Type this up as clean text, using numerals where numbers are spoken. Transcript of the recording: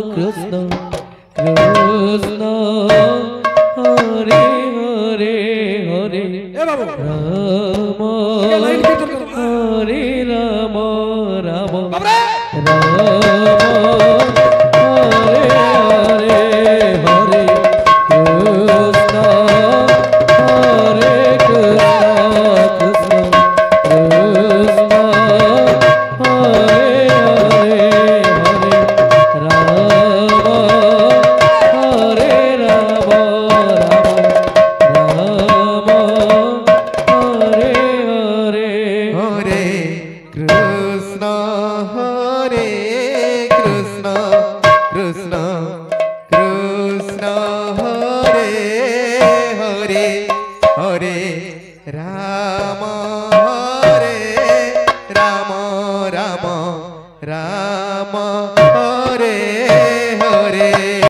Krishna Krishna Hare Hare Hare Ram Hare Ram Ram Ram Hare Hare Hare Krishna Hare Krishna Krishna Hare Hare Hare Ram Hare Ram Ram Ram Hare Hare Hare Krishna Hare Krishna Krishna Krishna Hare Hare Hare Ram Hare Ram Ram Ram Hare